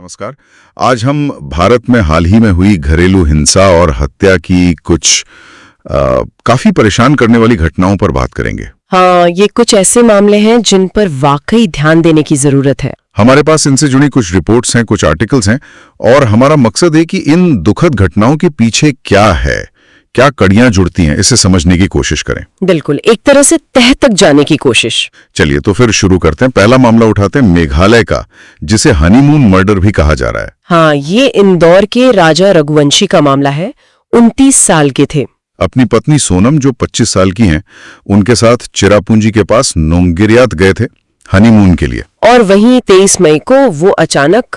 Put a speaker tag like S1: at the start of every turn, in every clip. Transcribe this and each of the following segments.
S1: नमस्कार। आज हम भारत में हाल ही में हुई घरेलू हिंसा और हत्या की कुछ काफी परेशान करने वाली घटनाओं पर बात करेंगे।
S2: हाँ, ये कुछ ऐसे मामले हैं जिन पर वाकई ध्यान देने की जरूरत है।
S1: हमारे पास इनसे जुड़ी कुछ रिपोर्ट्स हैं, कुछ आर्टिकल्स हैं और हमारा मकसद है कि इन दुखद घटनाओं के पीछे क्या है, क्या कड़ियां जुड़ती हैं, इसे समझने की कोशिश करें।
S2: बिल्कुल, एक तरह से तह तक जाने की कोशिश।
S1: चलिए तो फिर शुरू करते हैं। पहला मामला उठाते हैं मेघालय का, जिसे हनीमून मर्डर भी कहा जा रहा है।
S2: हाँ, ये इंदौर के राजा रघुवंशी का मामला है। 29 साल के थे।
S1: अपनी पत्नी सोनम, जो 25 साल की हैं, उनके साथ चिरापुंजी के पास नोंगिरयात गए थे हनीमून के लिए।
S2: और वहीं 23 मई को वो अचानक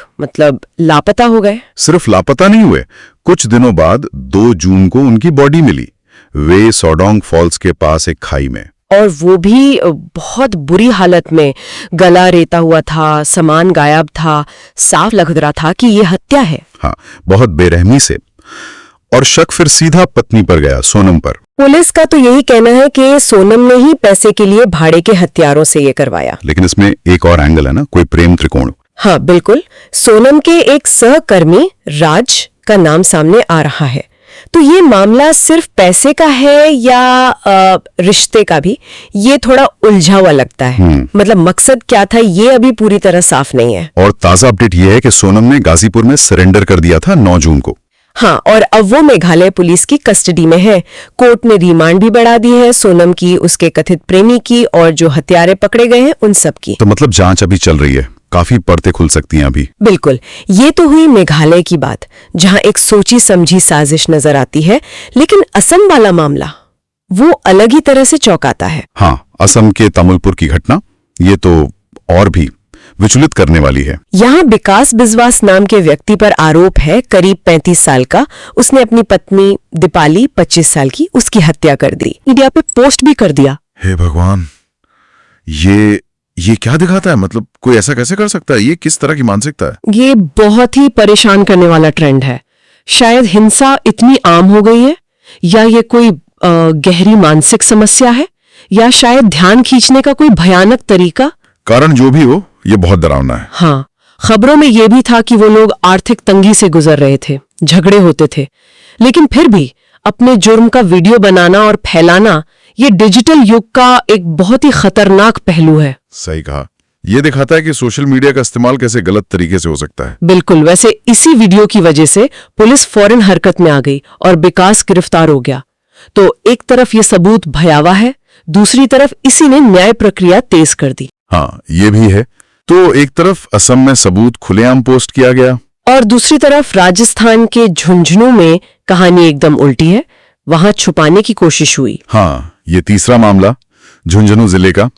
S2: लापता हो गए।
S1: सिर्फ लापता नहीं हुए, कुछ दिनों बाद 2 जून को उनकी बॉडी मिली, वे सोडोंग फॉल्स के पास एक खाई में।
S2: और वो भी बहुत बुरी हालत में, गला रेता हुआ था, सामान गायब था, साफ लग रहा था कि ये हत्या है।
S1: हाँ, बहुत बेरहमी से। और शक फिर सीधा पत्नी पर गया, सोनम पर।
S2: पुलिस का तो यही कहना है कि सोनम ने ही पैसे के लिए भाड़े के हथियारों से ये करवाया।
S1: लेकिन इसमें एक और एंगल है ना, कोई प्रेम त्रिकोण।
S2: हाँ बिल्कुल, सोनम के एक सहकर्मी राज का नाम सामने आ रहा है। तो ये मामला सिर्फ पैसे का है या रिश्ते का भी, ये थोड़ा उलझा हुआ लगता है। मकसद क्या था, ये अभी पूरी तरह साफ नहीं है।
S1: और ताजा अपडेट ये है कि सोनम ने गाजीपुर में सरेंडर कर दिया था 9 जून को।
S2: हाँ, और अब वो मेघालय पुलिस की कस्टडी में है। कोर्ट ने रिमांड भी बढ़ा दी है, सोनम की, उसके कथित प्रेमी की और जो हत्यारे पकड़े गए हैं उन सब की।
S1: तो जांच अभी चल रही है, काफी परतें खुल सकती हैं अभी।
S2: बिल्कुल, ये तो हुई मेघालय की बात, जहां एक सोची समझी साजिश नजर आती है। लेकिन असम वाला मामला वो अलग ही तरह से चौंकाता है।
S1: हाँ, असम के तमुलपुर की घटना, ये तो और भी विचलित करने वाली है।
S2: यहाँ विकास बिस्वास नाम के व्यक्ति पर आरोप है, करीब 35 साल का। उसने अपनी पत्नी दीपाली 25 साल की, उसकी हत्या कर दी। मीडिया पे पोस्ट भी कर दिया।
S1: हे भगवान, ये क्या दिखाता है? कोई ऐसा कैसे कर सकता है? ये किस तरह की मानसिकता है?
S2: ये बहुत ही परेशान करने वाला ट्रेंड है। शायद हिंसा इतनी आम हो गई है, या ये कोई गहरी मानसिक समस्या है, या शायद ध्यान खींचने का कोई भयानक तरीका।
S1: कारण जो भी हो, ये बहुत डरावना है।
S2: हाँ, खबरों में ये भी था कि वो लोग आर्थिक तंगी से गुजर रहे थे, झगड़े होते थे, लेकिन फिर भी अपने जुर्म का वीडियो बनाना और फैलाना, ये डिजिटल युग का एक बहुत ही खतरनाक पहलू है।
S1: सही कहा। ये दिखाता है कि सोशल मीडिया का इस्तेमाल कैसे गलत तरीके से हो सकता है।
S2: बिल्कुल। वैसे इसी वीडियो की वजह से पुलिस फौरन हरकत में आ गई और विकास गिरफ्तार हो गया। तो एक तरफ ये सबूत भयावह है, दूसरी तरफ इसी ने न्याय प्रक्रिया तेज कर दी।
S1: हाँ, ये भी है। तो एक तरफ असम में सबूत खुलेआम पोस्ट किया गया,
S2: और दूसरी तरफ राजस्थान के झुंझुनू में कहानी एकदम उल्टी है, वहां छुपाने की कोशिश हुई।
S1: हाँ, ये तीसरा मामला झुंझुनू जिले का।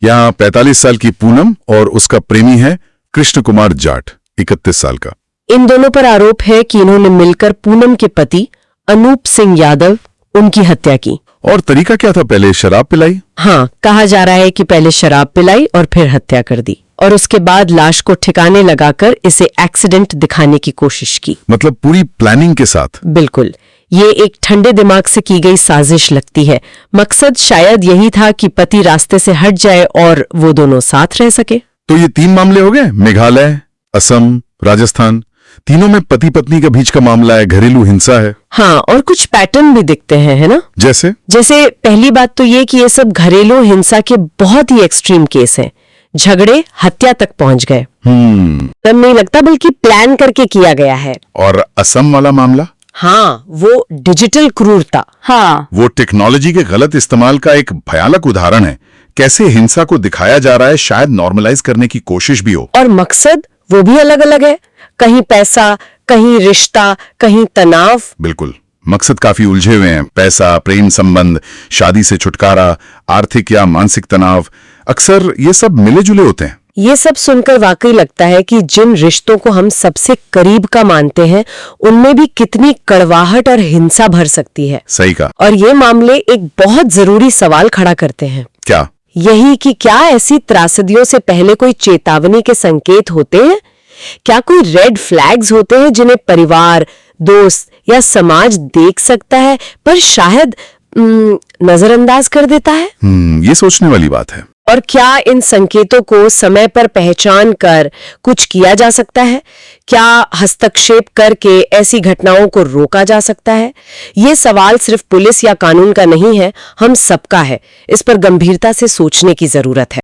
S1: यहाँ 45 साल की पूनम और उसका प्रेमी है कृष्ण कुमार जाट, 31 साल का।
S2: इन दोनों पर आरोप है कि इन्होंने मिलकर पूनम के पति अनूप सिंह यादव, उनकी हत्या की।
S1: और तरीका क्या था? पहले शराब पिलाई?
S2: हाँ, कहा जा रहा है कि पहले शराब पिलाई और फिर हत्या कर दी, और उसके बाद लाश को ठिकाने लगाकर इसे एक्सीडेंट दिखाने की कोशिश की।
S1: पूरी प्लानिंग के साथ।
S2: बिल्कुल, ये एक ठंडे दिमाग से की गई साजिश लगती है। मकसद शायद यही था कि पति रास्ते से हट जाए और वो दोनों साथ रह सके।
S1: तो ये 3 मामले हो गए, मेघालय, असम, राजस्थान। तीनों में पति पत्नी के बीच का मामला है, घरेलू हिंसा है।
S2: हाँ, और कुछ पैटर्न भी दिखते हैं, है ना? जैसे पहली बात तो ये कि ये सब घरेलू हिंसा के बहुत ही एक्सट्रीम केस हैं। झगड़े हत्या तक पहुंच गए। तब नहीं लगता, बल्कि प्लान करके किया गया है।
S1: और असम वाला मामला?
S2: हाँ, वो डिजिटल क्रूरता। हाँ,
S1: वो टेक्नोलॉजी के गलत इस्तेमाल का एक भयानक उदाहरण है। कैसे हिंसा को दिखाया जा रहा है, शायद नॉर्मलाइज करने की कोशिश भी हो।
S2: और मकसद वो भी अलग अलग है, कहीं पैसा, कहीं रिश्ता, कहीं तनाव।
S1: बिल्कुल, मकसद काफी उलझे हुए हैं। पैसा, प्रेम संबंध, शादी से छुटकारा, आर्थिक या मानसिक तनाव, अक्सर ये सब मिले जुले होते हैं।
S2: ये सब सुनकर वाकई लगता है कि जिन रिश्तों को हम सबसे करीब का मानते हैं, उनमें भी कितनी कड़वाहट और हिंसा भर सकती है।
S1: सही कहा।
S2: और ये मामले एक बहुत जरूरी सवाल खड़ा करते हैं।
S1: क्या?
S2: यही कि क्या ऐसी त्रासदियों से पहले कोई चेतावनी के संकेत होते हैं? क्या कोई रेड फ्लैग्स होते हैं जिन्हें परिवार, दोस्त या समाज देख सकता है पर शायद नजरअंदाज कर देता है?
S1: ये सोचने वाली बात है।
S2: और क्या इन संकेतों को समय पर पहचान कर कुछ किया जा सकता है? क्या हस्तक्षेप करके ऐसी घटनाओं को रोका जा सकता है? ये सवाल सिर्फ पुलिस या कानून का नहीं है, हम सबका है। इस पर गंभीरता से सोचने की जरूरत है।